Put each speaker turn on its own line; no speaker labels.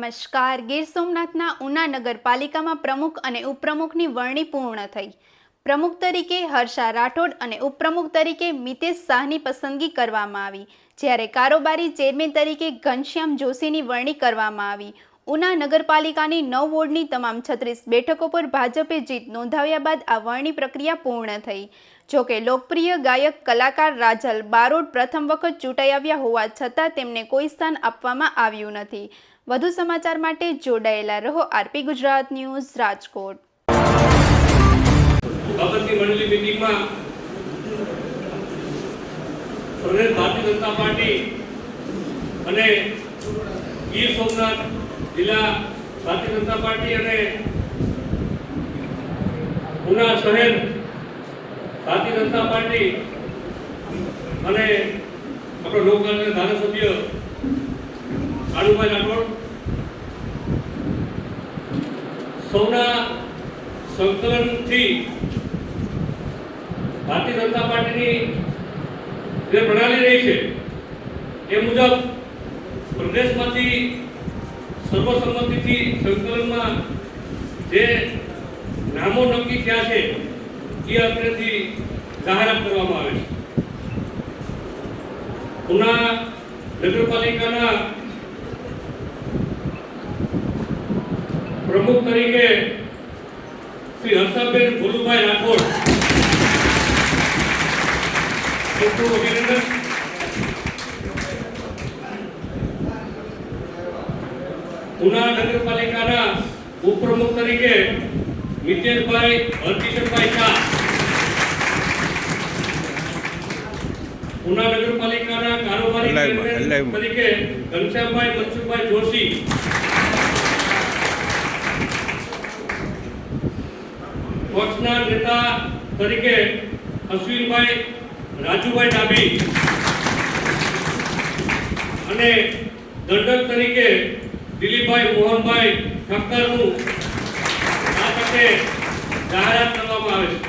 નમસ્કાર. ગીર સોમનાથના ઉના નગરપાલિકામાં પ્રમુખ અને ઉપપ્રમુખની વરણી પૂર્ણ થઈ. પ્રમુખ તરીકે હર્ષા રાઠોડ અને ઉપપ્રમુખ તરીકે મિતેશ શાહની પસંદગી કરવામાં આવી, જ્યારે કારોબારી ચેરમેન તરીકે ઘનશ્યામ જોશીની વરણી કરવામાં આવી. ઉના નગરપાલિકાની 9 વોર્ડની તમામ 36 બેઠકો પર ભાજપે જીત નોંધાવ્યા બાદ આ વરણી પ્રક્રિયા પૂર્ણ થઈ. જોકે લોકપ્રિય ગાયક કલાકાર રાજલ બારોટ પ્રથમ વખત ચૂંટાઈ આવ્યા હોવા છતાં તેમને કોઈ સ્થાન આપવામાં આવ્યું નથી. વધુ સમાચાર માટે જોડાયેલા રહો આરપી ગુજરાત ન્યૂઝ, રાજકોટ.
બાબતની મંડળી મીટિંગમાં પ્રદેશ ભારતીય જનતા પાર્ટી અને ગીર સોમનાથ જિલ્લા ભારતીય જનતા પાર્ટી અને ઉના શહેર ભારતીય જનતા પાર્ટી અને આપણો લોકસભાના ધારાસભ્ય કાળુભાઈ રાઠોડ સૌના સંકલનથી ભારતીય જનતા પાર્ટીની જે પ્રણાલી રહી છે એ મુજબ પ્રદેશમાંથી સર્વસંમતિથી સંકલનમાં જે નામો નક્કી થયા છે એ અત્રેથી જાહેરાત કરવામાં આવે છે. ઉના નગરપાલિકાના પ્રમુખ તરીકે શ્રી હર્ષાબેન ભોલુભાઈ રાઠોડ, ઉના નગરપાલિકાના ઉપપ્રમુખ તરીકે મિતેશભાઈ હરકિશનભાઈ શાહ, ઉના નગરપાલિકાના કારોબારી ચેરમેન તરીકે ઘનશ્યામભાઈ મનસુખભાઈ જોશી, પક્ષના નેતા તરીકે અશ્વિનભાઈ રાજુભાઈ ડાબી અને દંડક તરીકે દિલીપભાઈ મોહનભાઈ ઠક્કરનું આ તકે જાહેરાત કરવામાં આવે છે.